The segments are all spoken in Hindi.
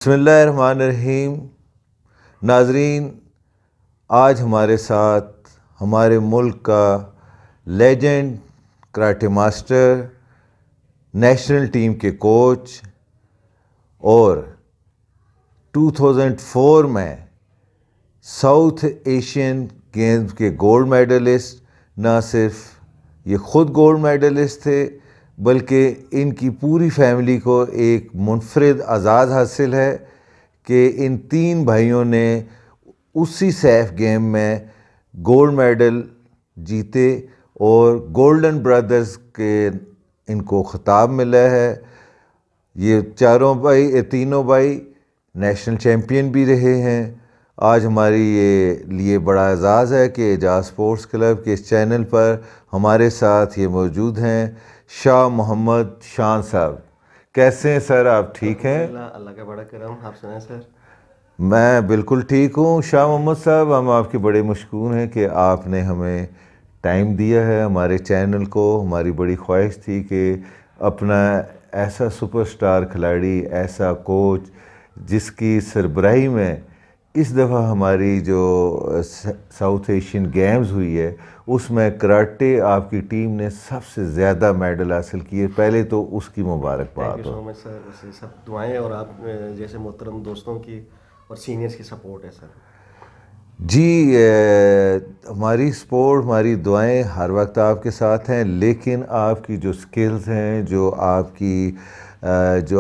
बिस्मिल्लाहिर्रहमानिर्रहीम। नाजरीन, आज हमारे साथ हमारे मुल्क का legend karate master, national team के कोच और 2004 में साउथ एशियन गेम्स के गोल्ड मेडलिस्ट, ना सिर्फ ये ख़ुद गोल्ड मेडलिस्ट थे बल्कि इनकी पूरी फैमिली को एक मुनफरिद आज़ाद हासिल है कि इन तीन भाइयों ने उसी सैफ गेम में गोल्ड मेडल जीते और गोल्डन ब्रदर्स के इनको खिताब मिला है। ये तीनों भाई नेशनल चैम्पियन भी रहे हैं। आज हमारी ये लिए बड़ा एजाज़ है कि एजाज स्पोर्ट्स क्लब के इस चैनल पर हमारे साथ ये मौजूद हैं शाह मोहम्मद शान साहब। कैसे हैं सर, आप ठीक हैं? अल्लाह का बड़ा करम। आप सुनाएं सर। मैं बिल्कुल ठीक हूँ शाह मोहम्मद साहब। हम आपके बड़े मशकूर हैं कि आपने हमें टाइम दिया है हमारे चैनल को। हमारी बड़ी ख्वाहिश थी कि अपना ऐसा सुपरस्टार खिलाड़ी, ऐसा कोच जिसकी सरबराही में इस दफ़ा हमारी जो साउथ एशियन गेम्स हुई है उसमें कराटे आपकी टीम ने सबसे ज़्यादा मेडल हासिल किए। पहले तो उसकी मुबारकबाद हो। Thank you so much sir. वैसे सब दुआएं और आप जैसे मोहतरम दोस्तों की और सीनियर्स की सपोर्ट है सर। जी, हमारी सपोर्ट, हमारी दुआएं हर वक्त आपके साथ हैं, लेकिन आपकी जो स्किल्स हैं, जो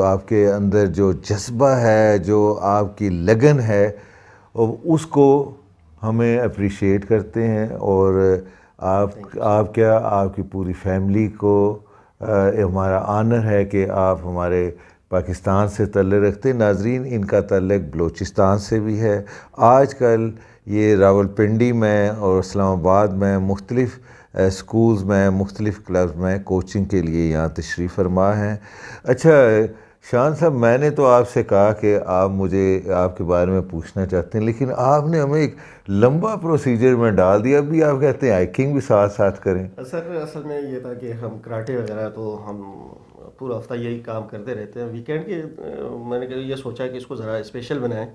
आपके अंदर जो जज्बा है, जो आपकी लगन है, उसको हमें अप्रिशिएट करते हैं। और आपकी पूरी फैमिली को हमारा आनर है कि आप हमारे पाकिस्तान से तल्लुक़ रखते हैं। नाजरीन, इनका तल्लुक़ बलूचिस्तान से भी है। आजकल ये रावलपिंडी में और इस्लामाबाद में मुख्तलिफ़ स्कूल्स में, मुख्तलिफ़ क्लब्स में कोचिंग के लिए यहाँ तशरीफ़ फरमा हैं। अच्छा शान साहब, मैंने तो आपसे कहा कि आप मुझे आपके बारे में पूछना चाहते हैं, लेकिन आपने हमें एक लंबा प्रोसीजर में डाल दिया। अभी आप कहते हैं हाइकिंग भी साथ साथ करें। सर असल में ये था कि हम कराटे वगैरह तो हम पूरा हफ्ता यही काम करते रहते हैं। वीकेंड के मैंने ये सोचा कि इसको ज़रा स्पेशल बनाएं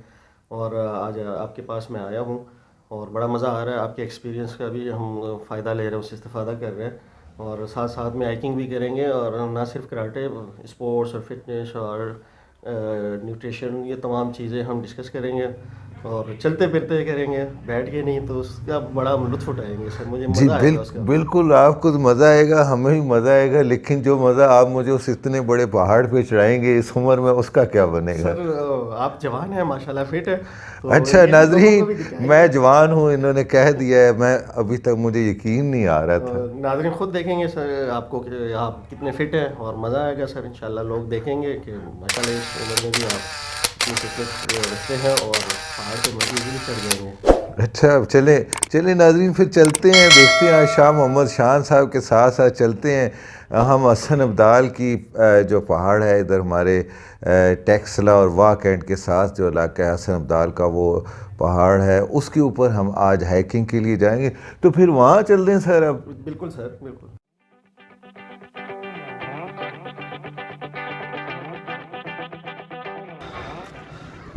और आज आपके पास मैं आया हूँ और बड़ा मज़ा आ रहा है। आपके एक्सपीरियंस का भी हम फ़ायदा ले रहे हैं, उससे इस्तेफ़ादा कर रहे हैं और साथ साथ में हाइकिंग भी करेंगे। और ना सिर्फ कराटे, स्पोर्ट्स और फिटनेस और न्यूट्रिशन, ये तमाम चीज़ें हम डिस्कस करेंगे और चलते फिरते करेंगे, बैठ के नहीं। तो उसका बड़ा लुत्फ़ उठाएंगे सर। मुझे जी मज़ा आएगा उसका। बिल्कुल, आपको तो मज़ा आएगा, हमें भी मज़ा आएगा, लेकिन जो मज़ा आप मुझे उस इतने बड़े पहाड़ पे चढ़ाएंगे इस उम्र में, उसका क्या बनेगा? सर आप जवान हैं, माशाल्लाह फिट है, तो अच्छा ये भी लोगों को नाजरीन, भी मैं दिखाएंगे। जवान हूँ, इन्होंने कह दिया है। मैं अभी तक मुझे यकीन नहीं आ रहा था। नाज़रीन खुद देखेंगे सर आपको कि आप कितने फिट हैं और मज़ा आएगा सर। इंशाल्लाह लोग देखेंगे कि माशाल्लाह इस उम्र में भी आप इतनी फिटनेस रखते हैं और पहाड़ पे मज़े इजीली चढ़ जाएंगे। अच्छा, चले चले नाजरीन, फिर चलते हैं, देखते हैं। आज शाह मोहम्मद शान साहब के साथ साथ चलते हैं हम हसन अब्दाल की जो पहाड़ है इधर हमारे टेक्सला और वाह कैंट के साथ जो इलाका है हसन अब्दाल का, वो पहाड़ है, उसके ऊपर हम आज हाइकिंग के लिए जाएंगे। तो फिर वहाँ चलते हैं सर अब। बिल्कुल सर, बिल्कुल।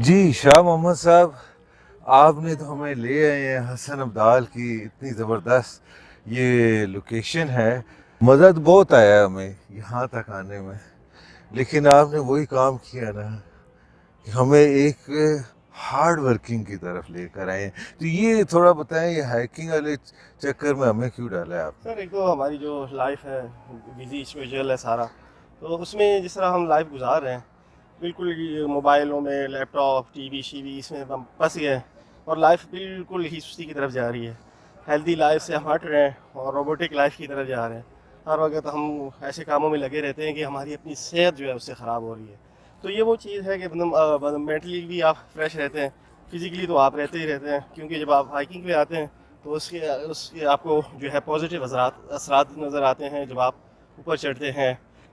जी शाह मोहम्मद साहब, आपने तो हमें ले आए हैं हसन अब्दाल की इतनी ज़बरदस्त ये लोकेशन है। मज़ा तो बहुत आया हमें यहाँ तक आने में, लेकिन आपने वही काम किया ना कि हमें एक हार्ड वर्किंग की तरफ लेकर आए हैं। तो ये थोड़ा बताएं, ये हाइकिंग वाले चक्कर में हमें क्यों डाला है आपने? सर एक तो हमारी जो लाइफ है बिजी शेड्यूल है सारा, तो उसमें जिस तरह हम लाइफ गुजार रहे हैं बिल्कुल ये मोबाइलों में, लैपटॉप, टीवी शीवी, इसमें हम फंस गए हैं और लाइफ बिल्कुल ही सुस्ती की तरफ जा रही है। हेल्दी लाइफ से हम हट रहे हैं और रोबोटिक लाइफ की तरफ जा रहे हैं। हर वक्त हम ऐसे कामों में लगे रहते हैं कि हमारी अपनी सेहत जो है उससे ख़राब हो रही है। तो ये वो चीज़ है कि मतलब मेंटली भी आप फ्रेश रहते हैं, फिज़िकली तो आप रहते ही रहते हैं, क्योंकि जब आप हाइकिंग पे आते हैं तो उसके आपको जो है पॉजिटिव असरात नज़र आते हैं जब आप ऊपर चढ़ते हैं।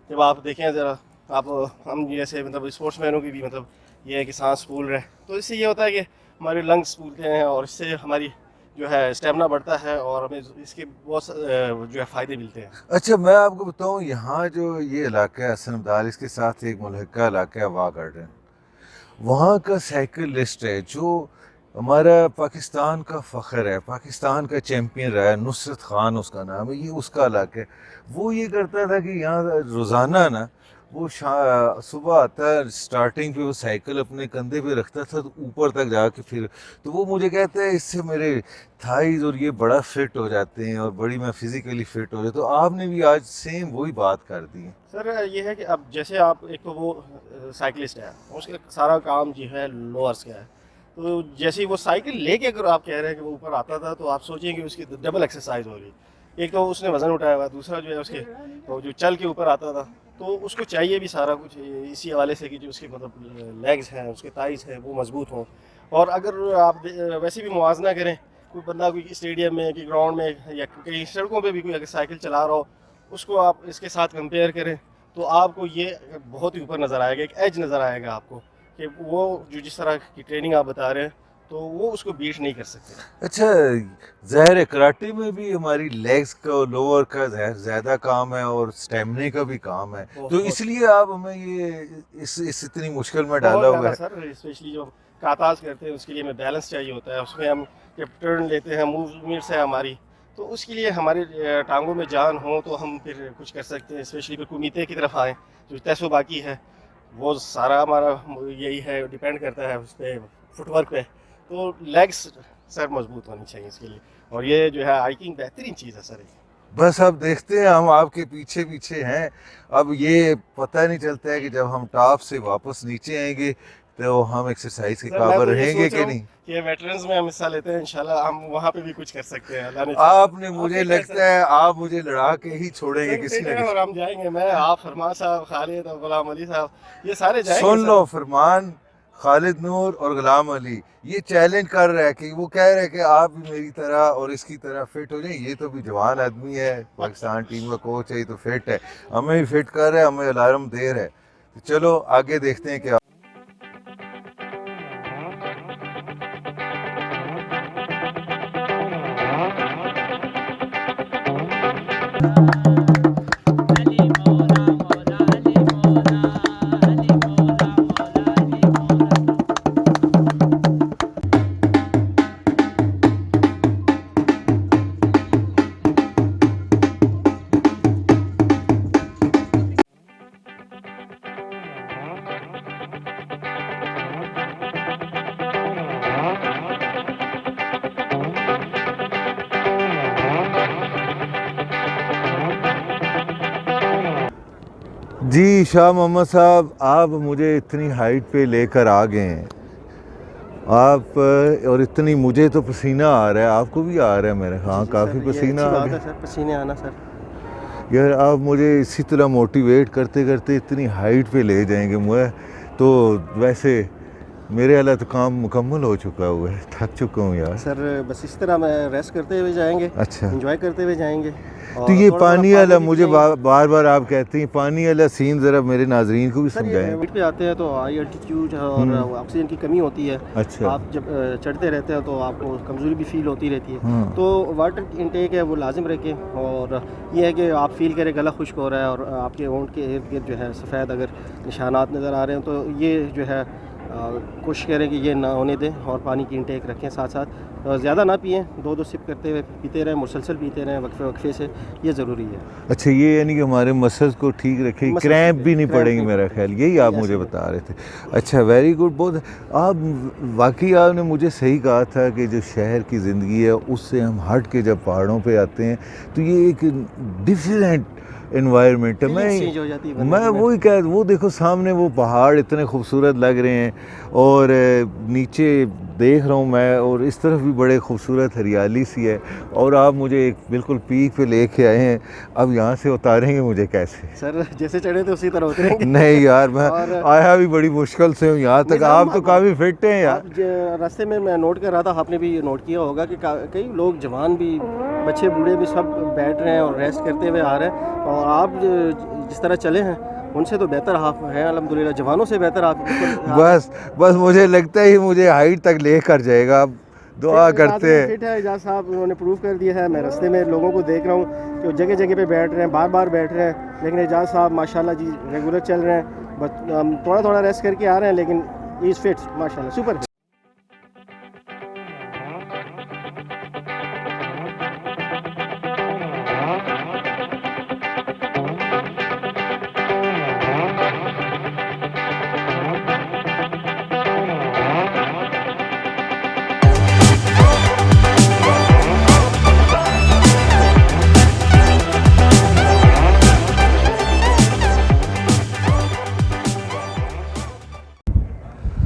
जब आप देखें ज़रा, आप हम जैसे मतलब स्पोर्ट्समैनों की भी मतलब ये है कि सांस फूल रहे हैं, तो इससे ये होता है कि हमारे लंग्स फूलते हैं और इससे हमारी जो है स्टेमिना बढ़ता है और हमें इसके बहुत जो है फ़ायदे मिलते हैं। अच्छा, मैं आपको बताऊं, यहाँ जो ये इलाका है हसन अब्दाल, इसके साथ एक मुल्हिका इलाका है वाह गार्डन। वहाँ का साइकिलिस्ट है जो हमारा पाकिस्तान का फ़ख्र है, पाकिस्तान का चैम्पियन रहा है, नुसरत ख़ान उसका नाम है, ये उसका इलाका है। वो ये करता था कि यहाँ रोज़ाना ना वो सुबह आता है, स्टार्टिंग पे वो साइकिल अपने कंधे पे रखता था तो ऊपर तक जाके फिर, तो वो मुझे कहता है इससे मेरे थाइज और ये बड़ा फिट हो जाते हैं और बड़ी मैं फिजिकली फिट हो जाता। तो आपने भी आज सेम वही बात कर दी है। सर ये है कि अब जैसे आप एक तो वो साइकिलिस्ट है, उसका सारा काम जो है लोअर्स का है, तो जैसे ही वो साइकिल लेके अगर आप कह रहे हैं कि वो ऊपर आता था, तो आप सोचेंगे उसकी डबल एक्सरसाइज हो रही। एक तो उसने वज़न उठाया हुआ, दूसरा जो है उसके तो जो चल के ऊपर आता था, तो उसको चाहिए भी सारा कुछ इसी हवाले से कि जो उसके मतलब लेग्स हैं, उसके थाइस हैं, वो मजबूत हों। और अगर आप वैसे भी मुवाजना करें, कोई बंदा कोई स्टेडियम में कि ग्राउंड में या कहीं सड़कों पे भी कोई अगर साइकिल चला रहा हो, उसको आप इसके साथ कंपेयर करें, तो आपको ये बहुत ही ऊपर नज़र आएगा, एक एज नज़र आएगा आपको कि वो जो जिस तरह की ट्रेनिंग आप बता रहे हैं, तो वो उसको बीट नहीं कर सकते। अच्छा, ज़ाहिर है कराटे में भी हमारी लेग्स का लोअर का ज़्यादा काम है और स्टेमिना का भी काम है, तो बहुत इसलिए आप हमें ये इस इतनी मुश्किल में डाला बहुत हुआ ज़्यादा है। सर, स्पेशली जो काताज करते हैं उसके लिए हमें बैलेंस चाहिए होता है, उसमें हम जब टर्न लेते हैं, मूवमेंट्स है हमारी, तो उसके लिए हमारे टांगों में जान हो तो हम फिर कुछ कर सकते हैं। स्पेशली फिर कुमीते की तरफ आएँ, जो तैसो बाकी है, वो सारा हमारा यही है, डिपेंड करता है उस पे, फुटवर्क पे। तो लेग्स सर मजबूत होनी चाहिए इसके लिए, और ये जो है हाइकिंग बेहतरीन चीज़ है सर ये। बस अब देखते हैं, हम आपके पीछे पीछे हैं। अब ये पता नहीं चलता है कि जब हम टॉप से वापस नीचे आएंगे तो हम एक्सरसाइज के सर मैं काबिल तो ये रहेंगे सोच रहा कि हूँ नहीं। कि वेटरन्स में हम हिस्सा लेते हैं, इंशाल्लाह हम वहाँ पे भी कुछ कर सकते हैं, अल्लाह ने चाहा तो। आपने आप मुझे फिट हैं लगता सर? है आप मुझे लड़ा के ही छोड़ेंगे सर किसी फिट ना है किसी। और हम जाएंगे, मैं, आप, फरमान साहब, खालिद और गुलाम अली साहब, ये सारे जाएंगे सुन सर। लो, फरमान, खालिद नूर और गुलाम अली ये चैलेंज कर रहा है कि वो कह रहे हैं कि आप भी मेरी तरह और इसकी तरह फिट हो जाए। ये तो भी जवान आदमी है, पाकिस्तान टीम का कोच है, ये तो फिट है, हमें भी फिट कर रहा है, हमें अलार्म दे रहा है। तो चलो आगे देखते हैं क्या। अली मौला मौला अली मौला अली मौला मौला अली मौला। जी शाह मोहम्मद साहब, आप मुझे इतनी हाइट पे लेकर आ गए हैं आप, और इतनी मुझे तो पसीना आ रहा है, आपको भी आ रहा है मेरे, हाँ काफ़ी पसीना आ गया। सर पसीने आना सर। यार आप मुझे इसी तरह मोटिवेट करते करते इतनी हाइट पे ले जाएंगे मुझे, तो वैसे मेरे वाला तो काम मुकम्मल हो चुका हुआ है, थक चुका हूँ यार। सर बस इस तरह मैं रेस्ट करते हुए जाएंगे, अच्छा, एंजॉय करते हुए जाएंगे। तो ये पानी वाला मुझे बार बार आप कहते हैं पानी वाला सीन ज़रा मेरे नाजरीन को भी सर ये समझाएं। मिड पे आते हैं तो हाई अल्टीट्यूड और ऑक्सीजन की कमी होती है। अच्छा, आप जब चढ़ते रहते हैं तो आपको कमज़ोरी भी फील होती रहती है। हाँ। तो वाटर इंटेक है वो लाजिम रखें, और ये है कि आप फील करें गला खुश्क हो रहा है और आपके ओंठ के इर्द गिर्द जो है सफ़ेद अगर निशानात नज़र आ रहे हैं, तो ये जो है कोशिश करें कि ये ना होने दें, और पानी की इंटेक रखें। साथ साथ ज़्यादा ना पिएँ, 2-2 सिप करते हुए पीते रहें, मुसलसल पीते रहें वक्फे से, ये ज़रूरी है। अच्छा, ये यानी कि हमारे मसल्स को ठीक रखेगी, मसल्स क्रैम्प भी नहीं क्रैम्प पड़ेंगे नहीं मेरा पड़ेंगे। ख्याल, यही आप ऐसे मुझे ही। बता रहे थे। अच्छा, वेरी गुड, बहुत आप वाकई आपने मुझे सही कहा था कि जो शहर की ज़िंदगी है उससे हम हट के जब पहाड़ों पे आते हैं तो ये एक डिफरेंट एनवायरनमेंट है। फीलिंग्स चेंज हो जाती है बंदे मैं की ना। वही कह, वो देखो सामने वो पहाड़ इतने खूबसूरत लग रहे हैं और नीचे देख रहा हूँ मैं, और इस तरफ भी बड़े खूबसूरत हरियाली सी है, और आप मुझे एक बिल्कुल पीक पे लेके आए हैं। अब यहाँ से उतारेंगे मुझे कैसे? सर जैसे चढ़े थे उसी तरह उतरेंगे। नहीं यार, मैं और आया भी बड़ी मुश्किल से हूँ यहाँ तक, आप तो काफ़ी फिट हैं यार। आप रास्ते में मैं नोट कर रहा था, आपने भी नोट किया होगा कि कई लोग, जवान भी, बच्चे बूढ़े भी, सब बैठ रहे हैं और रेस्ट करते हुए आ रहे हैं, और आप जिस तरह चले हैं उनसे तो बेहतर आप हैं अल्हम्दुलिल्लाह, जवानों से बेहतर आप। बस मुझे लगता है मुझे हाइट तक लेकर जाएगा। अब दुआ करते हैं। फिट है एजाज साहब, उन्होंने प्रूव कर दिया है। मैं रास्ते में लोगों को देख रहा हूँ कि वो जगह जगह पे बैठ रहे हैं, बार बार बैठ रहे हैं, लेकिन एजाज साहब माशाल्लाह जी रेगुलर चल रहे हैं। बस थोड़ा थोड़ा रेस्ट करके आ रहे हैं, लेकिन ही इज़ फिट माशाल्लाह सुपर।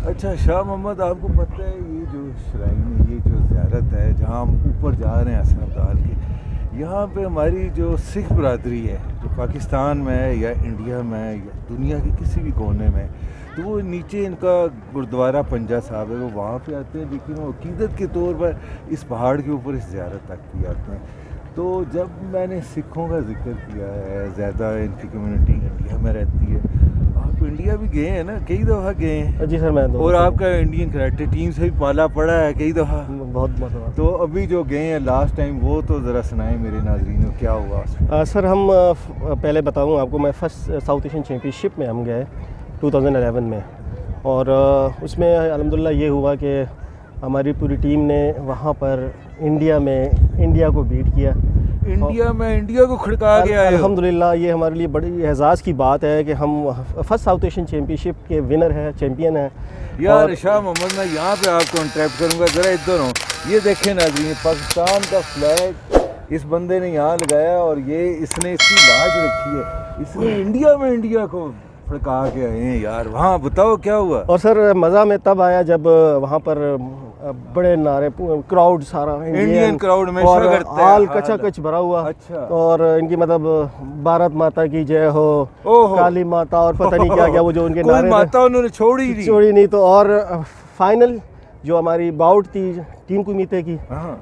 अच्छा शाह मोहम्मद, आपको पता है ये जो श्राइन है, ये जो ज़ियारत है जहाँ हम ऊपर जा रहे हैं हसन अब्दाल के, यहाँ पे हमारी जो सिख बरादरी है जो पाकिस्तान में है या इंडिया में या दुनिया के किसी भी कोने में, तो वो नीचे इनका गुरुद्वारा पंजा साहब है, वो वहाँ पे आते हैं, लेकिन वो अकीदत के तौर पर इस पहाड़ के ऊपर इस ज़ियारत तक भी आते हैं। तो जब मैंने सिखों का जिक्र किया है, ज़्यादा इनकी कम्युनिटी इंडिया में रहती है, आप इंडिया भी गए हैं ना, कई दफ़ा गए हैं? जी सर मैं और आपका इंडियन कराटे टीम से भी पाला पड़ा है कई दफ़ा? बहुत बहुत। तो अभी जो गए हैं लास्ट टाइम, वो तो ज़रा सुनाएं मेरे नाज़रीन को, क्या हुआ उसमें? सर हम पहले बताऊं आपको, मैं फर्स्ट साउथ एशियन चैम्पियनशिप में हम गए 2011 में, और उसमें अल्हम्दुलिल्लाह ये हुआ कि हमारी पूरी टीम ने वहाँ पर इंडिया को बीट किया। इंडिया में इंडिया को खड़का गया है। अल्हम्दुलिल्लाह ये हमारे लिए बड़ी एजाज़ की बात है कि हम फर्स्ट साउथ एशियन चैम्पियनशिप के विनर हैं, चैम्पियन हैं। यार शाह मोहम्मद, मैं यहाँ पे आपको इंटरप्ट करूँगा, ज़रा इधर हो। ये देखें नाज़रीन, पाकिस्तान का फ्लैग इस बंदे ने यहाँ लगाया और ये इसने इसकी लाज रखी है, इसने इंडिया को फड़का के आए हैं यार। वहाँ बताओ क्या हुआ? और सर मज़ा में तब आया जब वहाँ पर बड़े नारे, क्राउड सारा इंडियन क्राउड में और करता हाल है, कचा भरा हुआ। अच्छा। और इनकी मतलब भारत माता की जय हो, काली माता और पता नहीं क्या क्या वो जो उनके कोई नारे माता उन्होंने छोड़ी नहीं। तो और फाइनल जो हमारी बाउट थी टीम कुमीते की,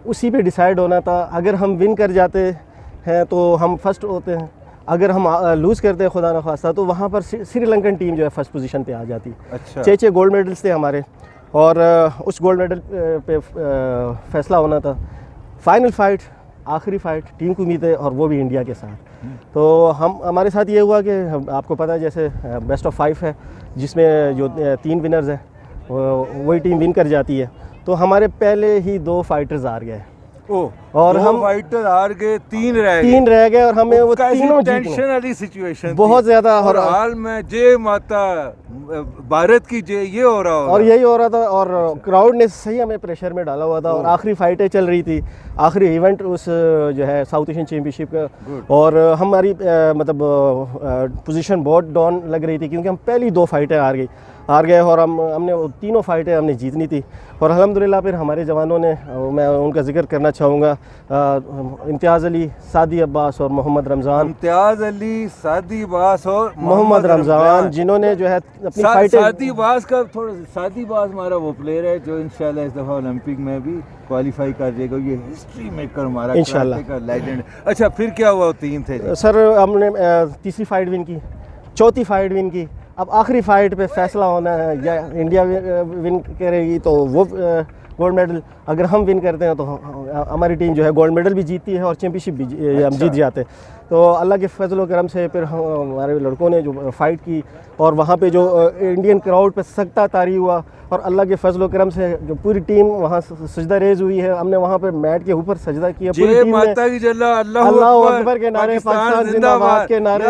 उसी पे डिसाइड होना था। अगर हम विन कर जाते हैं तो हम फर्स्ट होते हैं, अगर हम लूज़ करते हैं खुदा न खास्ता तो वहाँ पर श्रीलंकन टीम जो है फर्स्ट पोजीशन पे आ जाती। अच्छा। 6 गोल्ड मेडल्स थे हमारे, और उस गोल्ड मेडल पे फैसला होना था। फाइनल फाइट, आखिरी फाइट टीम की उम्मीद है, और वो भी इंडिया के साथ। तो हमारे साथ ये हुआ कि आपको पता है जैसे बेस्ट ऑफ 5 है, जिसमें जो 3 विनर्स हैं वही टीम विन कर जाती है। तो हमारे पहले ही 2 फाइटर्स हार गए, और हम फाइटर हार गए, 3 रह गए और हमें वो तीनों टेंशन वाली सिचुएशन बहुत ज़्यादा। और हाल में जय माता भारत की जय ये हो रहा और यही हो रहा था, और क्राउड ने सही हमें प्रेशर में डाला हुआ था। और आखिरी फाइटें चल रही थी, आखिरी इवेंट उस जो है साउथ एशियन चैम्पियनशिप का, और हमारी मतलब पोजीशन बहुत डाउन लग रही थी, क्योंकि हम पहली 2 फाइटें हार गए और हमने वो तीनों फाइटें हमने जीतनी थी। और अल्हम्दुलिल्लाह फिर हमारे जवानों ने, मैं उनका जिक्र करना चाहूँगा, इम्तियाज़ अली, सादी अब्बास और मोहम्मद रमज़ान। इम्तियाज़ अली, सादी अब्बास और मोहम्मद रमज़ान, जिन्होंने जो है अपनी फाइटें। सादी अब्बास हमारा वो प्लेयर है जो इंशाल्लाह इस दफ़ा ओलंपिक में भी क्वालिफाई कर जाएगा, ये हिस्ट्री मेकर हमारा इंशाल्लाह का लेजेंड। अच्छा फिर क्या हुआ? 3 थे सर, हमने तीसरी फाइट विन की, चौथी फाइट विन की। अब आखिरी फाइट पे फैसला होना है, या इंडिया विन करेगी तो वो गोल्ड मेडल, अगर हम विन करते हैं तो हमारी टीम जो है गोल्ड मेडल भी जीतती है और चैम्पियनशिप भी हम जीत जाते हैं। तो अल्लाह के फजल व करम से फिर हमारे लड़कों ने जो फ़ाइट की, और वहाँ पे जो इंडियन क्राउड पे सख्ता तारी हुआ, और अल्लाह के फजल व करम से जो पूरी टीम वहाँ सजदा रेज हुई है। हमने वहाँ पे मैट के ऊपर सजदा किया, पूरी टीम ने अल्लाह अकबर के नारे, पाकिस्तान जिंदाबाद के नारे,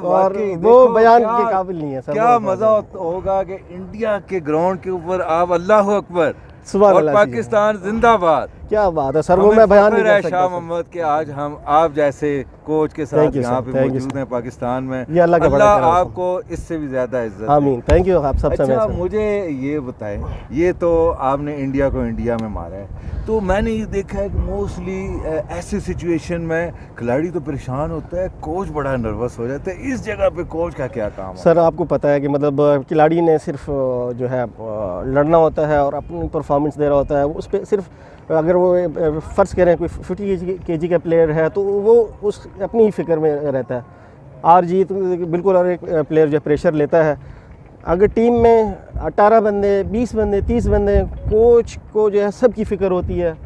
और वो बयान के काबिल नहीं है सर। क्या मज़ा होगा कि इंडिया के ग्राउंड के ऊपर आप अल्लाह अकबर और पाकिस्तान जिंदाबाद। क्या बात है सर, वो मैं बयान नहीं कर सकता। शाह मोहम्मद के आज हम आप जैसे कोच के साथ यहाँ पे मौजूद हैं पाकिस्तान में। ये अल्लाह आपको इससे भी ज़्यादा इज्जत। आमीन, थैंक यू आप सब। अच्छा मुझे ये बताएं, ये तो आपने इंडिया को इंडिया में मारा है, तो मैंने ये देखा है कि मोस्टली ऐसे सिचुएशन में खिलाड़ी तो परेशान होता है, कोच बड़ा नर्वस हो जाता है। इस जगह पे कोच का क्या काम है? सर आपको पता है कि मतलब खिलाड़ी ने सिर्फ जो है लड़ना होता है और अपनी परफॉर्मेंस दे रहा होता है। उस पर सिर्फ अगर वो फ़र्ज़ करें कोई 50 kg का प्लेयर है तो वो उस अपनी ही फिक्र में रहता है, हार जीत बिल्कुल। और एक प्लेयर जो प्रेशर लेता है, अगर टीम में 18 बंदे, 20 बंदे, 30 बंदे, कोच को जो है सबकी फ़िक्र होती है।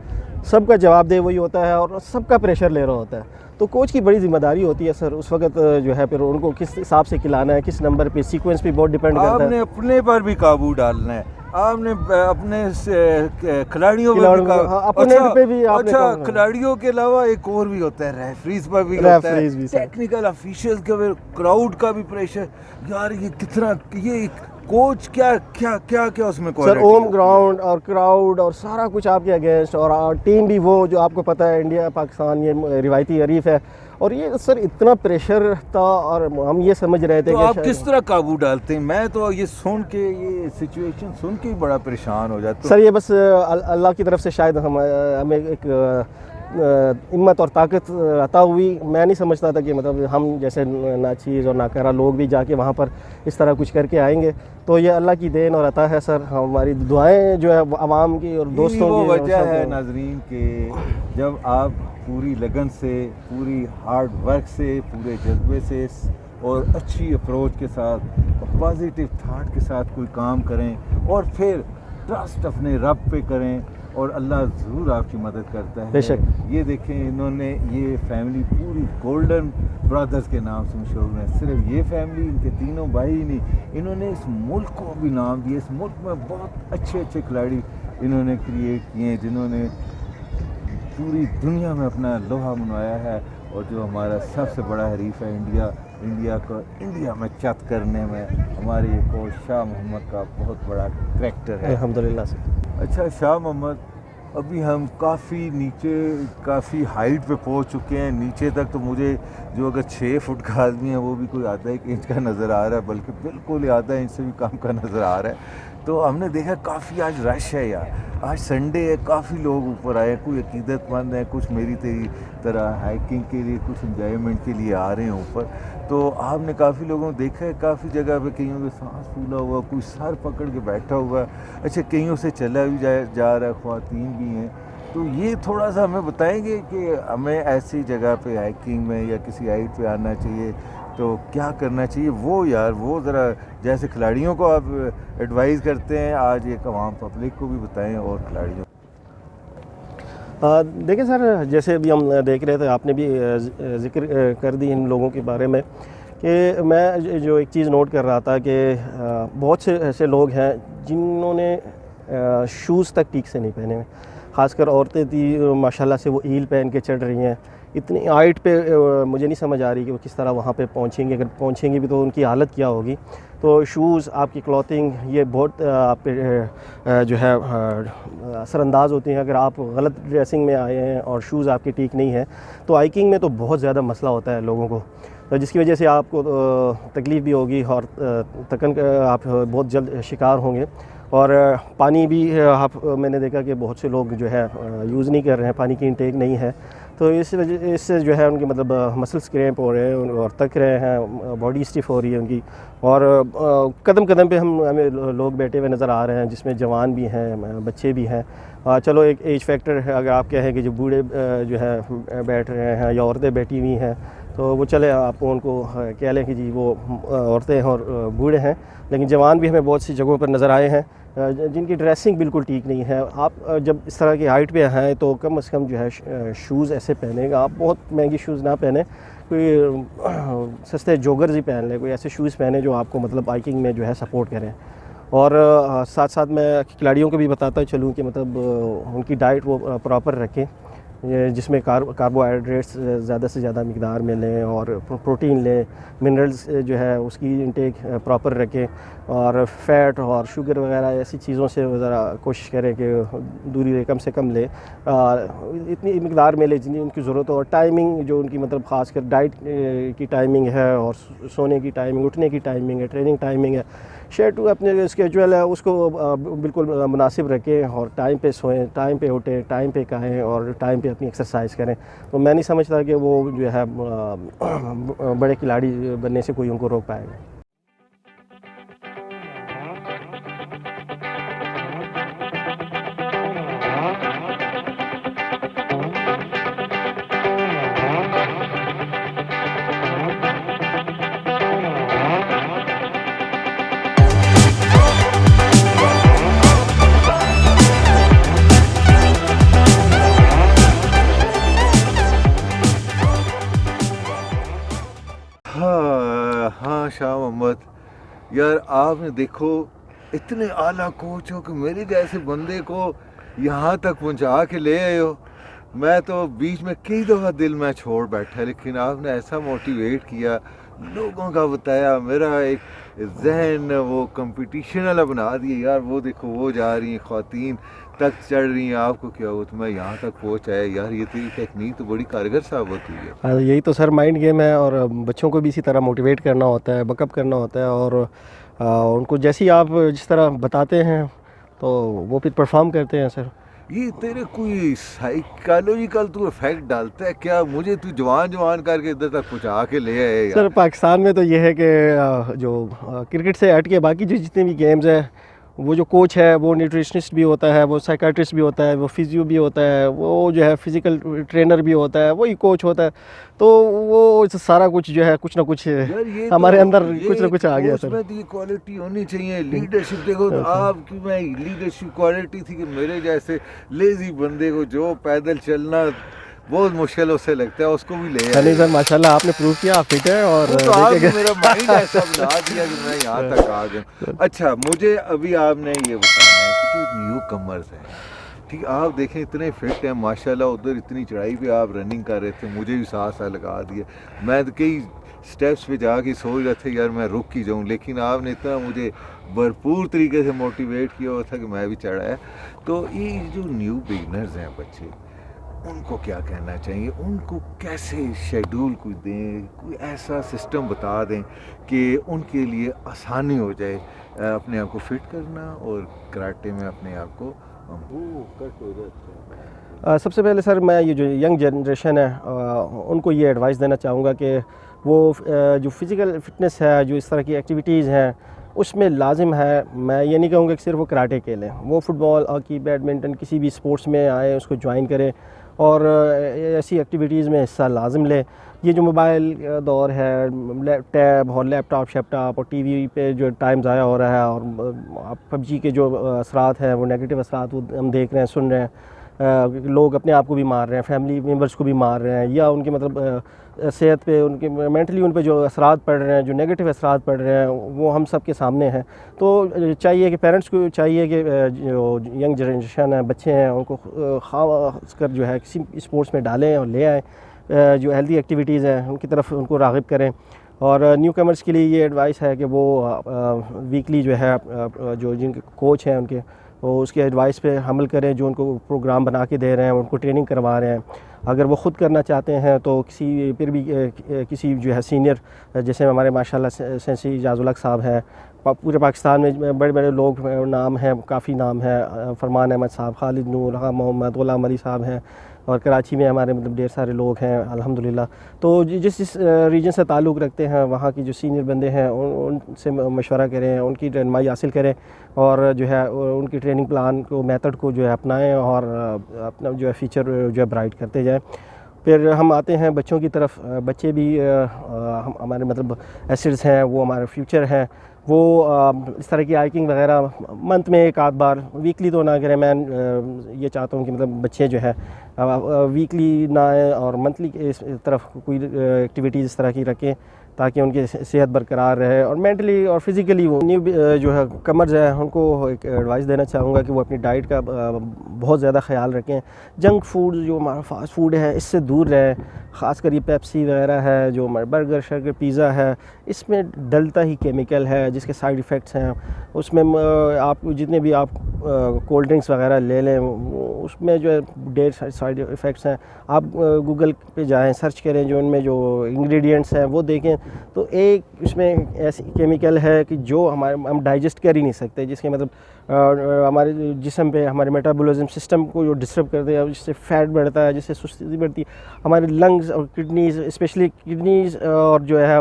सबका जवाब दे वही होता है और सबका प्रेशर ले रहा होता है। तो कोच की बड़ी जिम्मेदारी होती है सर उस वक्त जो है, फिर उनको किस हिसाब से खिलाना है, किस नंबर पे, सीक्वेंस पे बहुत डिपेंड करता है। आपने अपने पर भी काबू डालना है, आपने अपने खिलाड़ियों पर भी हाँ, अपने पे भी आपने अच्छा खिलाड़ियों के अलावा एक और भी होता है, रेफरीज पर भी होता है, रेफरीज भी सर। टेक्निकल ऑफिशियल्स का भी, क्राउड का भी प्रेशर। यार ये कितना, ये कोच क्या क्या क्या क्या उसमें सर quality होम होती है? ग्राउंड और क्राउड और सारा कुछ आपके अगेंस्ट, और टीम भी वो जो आपको पता है इंडिया पाकिस्तान ये रिवायती हरीफ है, और ये सर इतना प्रेशर था और हम ये समझ रहे थे तो कि आप शायद- किस तरह काबू डालते हैं? मैं तो ये सुन के, ये सिचुएशन सुन के ही बड़ा परेशान हो जाता हूँ। सर ये बस अल्लाह की तरफ से शायद हमें एक हिम्मत और ताकत अता हुई। मैं नहीं समझता था कि मतलब हम जैसे नाचीज़ और नाकारा लोग भी जाके वहाँ पर इस तरह कुछ करके आएंगे। तो ये अल्लाह की देन और अता है सर। हमारी दुआएं जो है आवाम की और दोस्तों वो की वजह सब- है नाजरीन के, जब आप पूरी लगन से, पूरी हार्ड वर्क से, पूरे जज्बे से और अच्छी अप्रोच के साथ, पॉजिटिव थाट के साथ कोई काम करें और फिर ट्रस्ट अपने रब पे करें, और अल्लाह ज़रूर आपकी मदद करता है। बेशक। ये देखें, इन्होंने ये फैमिली पूरी गोल्डन ब्रदर्स के नाम से मशहूर है। सिर्फ ये फैमिली, इनके तीनों भाई ही नहीं, इन्होंने इस मुल्क को भी नाम दिया। इस मुल्क में बहुत अच्छे अच्छे खिलाड़ी इन्होंने क्रिएट किए हैं, जिन्होंने पूरी दुनिया में अपना लोहा मनवाया है। और जो हमारा सबसे बड़ा हरीफ है इंडिया को इंडिया में चत करने में हमारे ये कोच शाह मोहम्मद का बहुत बड़ा करैक्टर है। अल्हम्दुलिल्लाह से। अच्छा शाह मोहम्मद, अभी हम काफ़ी नीचे, काफ़ी हाइट पे पहुंच चुके हैं। नीचे तक तो मुझे जो अगर 6 फुट का आदमी है वो भी कोई आधा 1 इंच का नज़र आ रहा है, बल्कि बिल्कुल ही आधा इंच से भी कम का नज़र आ रहा है। तो हमने देखा काफ़ी आज रश है यार, आज संडे है, काफ़ी लोग ऊपर आए, कोई अकीदतमंद है, कुछ मेरी तेरी तरह हाइकिंग के लिए, कुछ इंजॉयमेंट के लिए आ रहे हैं ऊपर। तो आपने काफ़ी लोगों को देखा है, काफ़ी जगह पे कईयों के सांस फूला हुआ, कोई सर पकड़ के बैठा हुआ है। अच्छा, कईयों से चला भी जा रहा है, ख्वातीन भी हैं। तो ये थोड़ा सा हमें बताएंगे कि हमें ऐसी जगह पे हाइकिंग में या किसी हाइट पे आना चाहिए तो क्या करना चाहिए? वो यार वो ज़रा जैसे खिलाड़ियों को आप एडवाइस करते हैं, आज एक आवाम पब्लिक को भी बताएं और खिलाड़ियों। देखिए सर, जैसे अभी हम देख रहे थे, आपने भी जिक्र कर दी इन लोगों के बारे में, कि मैं जो एक चीज़ नोट कर रहा था कि बहुत से ऐसे लोग हैं जिन्होंने शूज़ तक ठीक से नहीं पहने हुए। ख़ासकर औरतें थी, माशाल्लाह से वो हील पहन के चढ़ रही हैं। इतनी हाइट पे मुझे नहीं समझ आ रही कि वो किस तरह वहाँ पे पहुँचेंगी। अगर पहुँचेंगी भी तो उनकी हालत क्या होगी। तो शूज़, आपकी क्लॉथिंग, ये बहुत आप पे जो है असरअंदाज होती हैं। अगर आप गलत ड्रेसिंग में आए हैं और शूज़ आपके ठीक नहीं है तो हाइकिंग में तो बहुत ज़्यादा मसला होता है लोगों को, तो जिसकी वजह से आपको तकलीफ़ भी होगी और थकन का आप बहुत जल्द शिकार होंगे। और पानी भी आप, मैंने देखा कि बहुत से लोग जो है यूज़ नहीं कर रहे हैं, पानी की इंटेक नहीं है। तो इस वजह इससे जो है उनकी मतलब मसल्स क्रैम्प हो रहे हैं और थक रहे हैं, बॉडी स्टिफ हो रही है उनकी। और कदम कदम पे हमें लोग बैठे हुए नज़र आ रहे हैं, जिसमें जवान भी हैं, बच्चे भी हैं। चलो एक एज फैक्टर है, अगर आप कहें कि जो बूढ़े जो है बैठ रहे हैं या औरतें बैठी हुई हैं तो वो चले, आप उनको कह लें कि जी वो औरतें हैं और बूढ़े हैं। लेकिन जवान भी हमें बहुत सी जगहों पर नज़र आए हैं जिनकी ड्रेसिंग बिल्कुल ठीक नहीं है। आप जब इस तरह की हाइट पे हैं तो कम से कम जो है शूज़ ऐसे पहनेगा। आप बहुत महंगी शूज़ ना पहने, कोई सस्ते जॉगर्स ही पहन लें, कोई ऐसे शूज़ पहने जो आपको मतलब बाइकिंग में जो है सपोर्ट करें। और साथ साथ मैं खिलाड़ियों को भी बताता चलूँ कि मतलब उनकी डाइट वो प्रॉपर रखें, जिसमें कार्बोहाइड्रेट्स ज़्यादा से ज़्यादा मिक़दार में लें और प्रोटीन लें, मिनरल्स जो है उसकी इंटेक प्रॉपर रखें, और फ़ैट और शुगर वगैरह ऐसी चीज़ों से ज़रा कोशिश करें कि दूरी कम से कम लें, इतनी मिक़दार में लें जितनी उनकी ज़रूरत हो। और टाइमिंग जो उनकी मतलब ख़ासकर डाइट की टाइमिंग है और सोने की टाइमिंग, उठने की टाइमिंग है, ट्रेनिंग टाइमिंग है, शेड्यूल अपने स्केजुअल है उसको बिल्कुल मुनासिब रखें और टाइम पे सोएं, टाइम पे उठें, टाइम पे खाएं और टाइम पे अपनी एक्सरसाइज करें। तो मैं नहीं समझता कि वो जो है बड़े खिलाड़ी बनने से कोई उनको रोक पाएगा। मोहम्मद, यार आपने देखो इतने आला कोच हो कि मेरे जैसे बंदे को यहाँ तक पहुँचा के ले आए हो। मैं तो बीच में कई दफ़ा दिल में छोड़ बैठा, लेकिन आपने ऐसा मोटिवेट किया, लोगों का बताया, मेरा एक जहन वो कंपटीशन वाला बना दिया। यार वो देखो वो जा रही हैं ख़वातीन तक चढ़ रही हैं, आपको क्या हो, तो मैं यहाँ तक पहुँच आया। यार ये तेरी टेक्निक तो बड़ी कारगर साबित हुई है। हाँ, यही तो सर माइंड गेम है, और बच्चों को भी इसी तरह मोटिवेट करना होता है, बकअप करना होता है, और उनको जैसे ही आप जिस तरह बताते हैं तो वो फिर परफॉर्म करते हैं सर। ये तेरे कोई साइकोलॉजिकल तू इफेक्ट डालता है क्या? मुझे तू जवान जवान करके इधर तक पहुँचा के ले आए सर यार। पाकिस्तान में तो ये है कि जो क्रिकेट से हट के बाकी जो जितने भी गेम्स हैं, वो जो कोच है वो न्यूट्रिशनिस्ट भी होता है, वो साइकाट्रिस्ट भी होता है, वो फिजियो भी होता है, वो जो है फिजिकल ट्रेनर भी होता है, वही कोच होता है। तो वो सारा कुछ जो है कुछ ना कुछ यार ये हमारे तो अंदर ये कुछ ना कुछ आ गया सर। उसमें तो ये क्वालिटी होनी चाहिए, लीडरशिप। देखो तो आपकी में लीडरशिप क्वालिटी थी कि मेरे जैसे लेजी बंदे को जो पैदल चलना बहुत मुश्किल उससे लगता है, उसको भी ले नहीं आए। सर माशाल्लाह आपने प्रूव किया आप फिट है, और वो तो आपने देखेंगे। मेरा माइंड ऐसा बना दिया कि मैं यहाँ तक आ गया। अच्छा, मुझे अभी आपने ये बताना है कि जो न्यू कमर्स हैं, ठीक, आप देखें इतने फिट हैं माशाल्लाह, उधर इतनी चढ़ाई पे आप रनिंग कर रहे थे, मुझे भी साथ साथ लगा दिया। मैं तो कई स्टेप्स पे जाके सोच रहा था यार मैं रुक ही जाऊँ, लेकिन आपने इतना मुझे भरपूर तरीके से मोटिवेट किया हुआ था कि मैं भी चढ़ा है। तो ये जो न्यू बिगनर्स हैं बच्चे, उनको क्या कहना चाहिए? उनको कैसे शेड्यूल कोई दें, कोई ऐसा सिस्टम बता दें कि उनके लिए आसानी हो जाए अपने आप को फिट करना और कराटे में अपने आप को कट हो जाए। सबसे पहले सर मैं ये जो यंग जनरेशन है उनको ये एडवाइस देना चाहूँगा कि वो जो फिज़िकल फिटनेस है, जो इस तरह की एक्टिविटीज़ हैं, उसमें लाजिम है। मैं ये नहीं कहूँगा कि सिर्फ वो कराटे खेलें, वो फुटबॉल, हॉकी, बैडमिंटन किसी भी स्पोर्ट्स में आए उसको ज्वाइन करें, और ऐसी एक्टिविटीज़ में हिस्सा लाजिम लें। ये जो मोबाइल दौर है, टैब और लैपटॉप शैपटॉप और टीवी पे जो टाइम ज़ाया हो रहा है, और पबजी के जो असरात हैं, वो नेगेटिव असरात वो हम देख रहे हैं, सुन रहे हैं। लोग अपने आप को भी मार रहे हैं, फैमिली मेम्बर्स को भी मार रहे हैं, या उनके मतलब सेहत पे, उनके मेंटली उन पे जो असरात पड़ रहे हैं, जो नेगेटिव असरात पड़ रहे हैं, वो हम सब के सामने हैं। तो चाहिए कि पेरेंट्स को चाहिए कि जो यंग जनरेशन है, बच्चे हैं, उनको ख़ास कर जो है किसी स्पोर्ट्स में डालें और ले आएँ। जो हेल्दी एक्टिविटीज़ हैं उनकी तरफ उनको राग़िब करें। और न्यू कमर्स के लिए ये एडवाइस है कि वो वीकली जो है जो जिनके कोच हैं उनके, वो उसके एडवाइस पे अमल करें, जो उनको प्रोग्राम बना के दे रहे हैं, उनको ट्रेनिंग करवा रहे हैं। अगर वो ख़ुद करना चाहते हैं तो किसी फिर भी किसी जो है सीनियर, जैसे हमारे माशाल्लाह सेंसी इजाज़ुल हक साहब हैं, पूरे पाकिस्तान में बड़े बड़े लोग नाम हैं, काफ़ी नाम है, फरमान अहमद साहब, खालिद नूर, मोहम्मद, गुलाम अली साहब हैं, और कराची में हमारे मतलब ढेर सारे लोग हैं अल्हम्दुलिल्लाह। तो जिस रीजन से ताल्लुक़ रखते हैं, वहाँ की जो सीनियर बंदे हैं उनसे मशवरा करें, उनकी रहनुमाई हासिल करें, और जो है उनकी ट्रेनिंग प्लान को, मेथड को जो है अपनाएं, और अपना जो है फ्यूचर जो है ब्राइट करते जाएं। फिर हम आते हैं बच्चों की तरफ। बच्चे भी हमारे मतलब एसेट्स हैं, वो हमारे फ्यूचर हैं। वो इस तरह की हाइकिंग वगैरह मंथ में एक आध बार, वीकली तो ना करें। मैं ये चाहता हूँ कि मतलब बच्चे जो है वीकली ना आए, और मंथली इस तरफ कोई एक्टिविटीज़ इस तरह की रखें ताकि उनकी सेहत बरकरार रहे, और मेंटली और फिज़िकली वो न्यू जो है कमर्स है उनको एक एडवाइस देना चाहूँगा कि वो अपनी डाइट का बहुत ज़्यादा ख्याल रखें। जंक फूड जो हमारा फास्ट फूड है इससे दूर रहें, ख़ासकर ये पेप्सी वगैरह है, जो हमारे बर्गर शर्गर पिज़्ज़ा है, इसमें डलता ही केमिकल है जिसके साइड इफ़ेक्ट्स हैं। उसमें आप जितने भी आप कोल्ड ड्रिंक्स वगैरह ले लें, उसमें जो है ढेर साइड इफ़ेक्ट्स हैं। आप गूगल पे जाएं, सर्च करें, जो उनमें जो इंग्रेडिएंट्स हैं वो देखें, तो एक उसमें ऐसी केमिकल है कि जो हम डाइजेस्ट कर ही नहीं सकते, जिसके मतलब हमारे जिस्म पे, हमारे मेटाबॉलिज्म सिस्टम को जो डिस्टर्ब करते हैं, जिससे फैट बढ़ता है, जिससे सुस्ती बढ़ती है, हमारे लंग्स और किडनीज़, स्पेशली किडनीज़ और जो है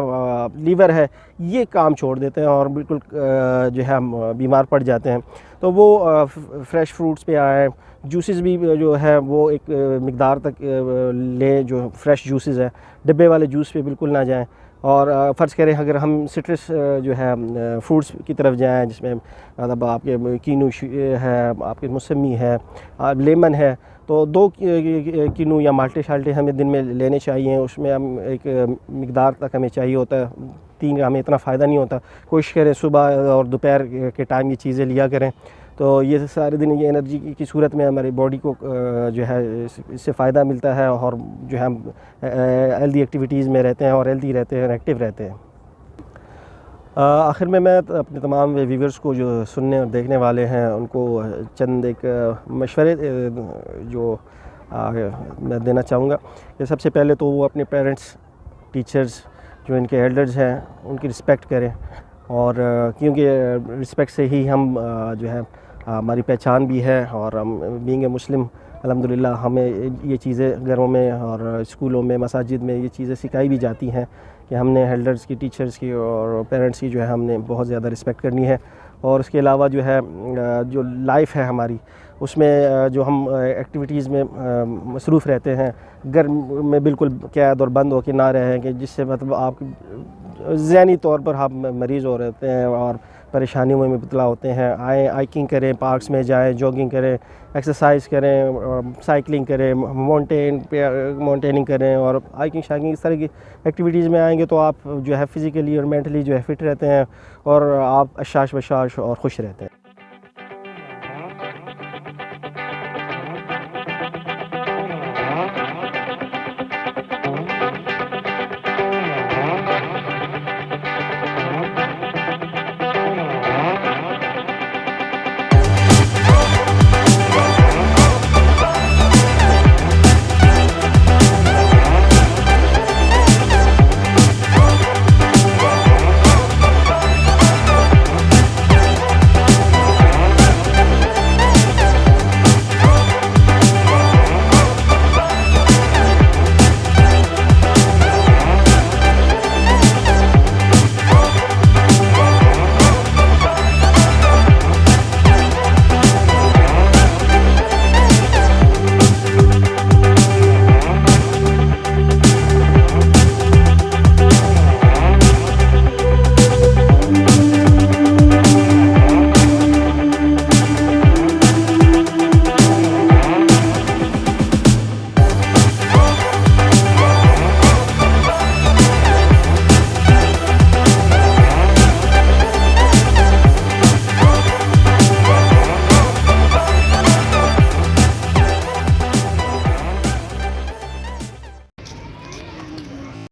लीवर है, ये काम छोड़ देते हैं, और बिल्कुल जो है हम बीमार पड़ जाते हैं। तो वो फ्रेश फ्रूट्स पे आए, जूसेस भी जो है वो एक मिक़दार तक लें, जो फ्रेश जूसेस है, डिब्बे वाले जूस पे बिल्कुल ना जाएं। और फ़र्ज़ करें अगर हम सिट्रस जो है फ्रूट्स की तरफ जाएं, जिसमें मतलब आपके कीनू है, आपके मौसमी है, लेमन है, तो 2 कीनू या माल्टे शाल्टे हमें दिन में लेने चाहिए। उसमें हम एक मिक़दार तक हमें चाहिए होता है, कैफ़ीन का हमें इतना फ़ायदा नहीं होता। कोशिश करें सुबह और दोपहर के टाइम ये चीज़ें लिया करें, तो ये सारे दिन ये एनर्जी की सूरत में हमारी बॉडी को जो है इससे फ़ायदा मिलता है और जो है हम हेल्दी एक्टिविटीज़ में रहते हैं और हेल्दी रहते हैं, एक्टिव रहते हैं। आखिर में मैं अपने तमाम व्यूवर्स को जो सुनने और देखने वाले हैं उनको चंद एक मशवरे जो मैं देना चाहूँगा कि सबसे पहले तो वो अपने पेरेंट्स, टीचर्स, जो इनके एल्डर्स हैं उनकी रिस्पेक्ट करें, और क्योंकि रिस्पेक्ट से ही हम जो है हमारी पहचान भी है, और हम बीइंग ए मुस्लिम अल्हम्दुलिल्लाह हमें ये चीज़ें घरों में और स्कूलों में, मसाजिद में ये चीज़ें सिखाई भी जाती हैं कि हमने एल्डर्स की, टीचर्स की और पेरेंट्स की जो है हमने बहुत ज़्यादा रिस्पेक्ट करनी है। और उसके अलावा जो है जो लाइफ है हमारी, उसमें जो हम एक्टिविटीज़ में मसरूफ़ रहते हैं, घर में बिल्कुल कैद और बंद होकर ना रहें कि जिससे मतलब आप ज़हनी तौर पर आप मरीज़ हो रहते हैं और परेशानियों में मुब्तला होते हैं। आए हाइकिंग करें, पार्क्स में जाएं, जॉगिंग करें, एक्सरसाइज करें, साइकिलिंग करें, माउंटेनिंग करें और हाइकिंग शाइकिंग, इस तरह की एक्टिविटीज़ में आएंगे तो आप जो है फ़िज़िकली और मेंटली जो है फ़िट रहते हैं और आप अशाश बशाश और खुश रहते हैं।